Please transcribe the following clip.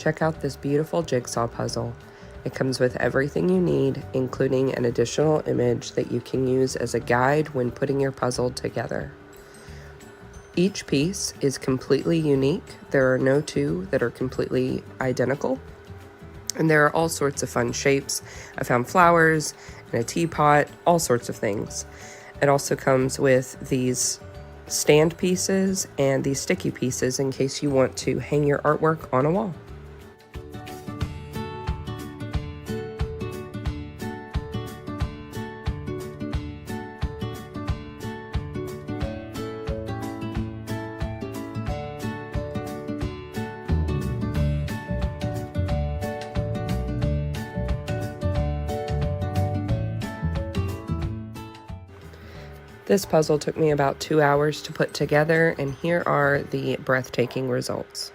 check out this beautiful jigsaw puzzle. It comes with everything you need, including an additional image that you can use as a guide when putting your puzzle together. Each piece is completely unique. There are no two that are completely identical. And there are all sorts of fun shapes. I found flowers and a teapot, all sorts of things. It also comes with these stand pieces and these sticky pieces in case you want to hang your artwork on a wall. This puzzle took me about 2 hours to put together, and here are the breathtaking results.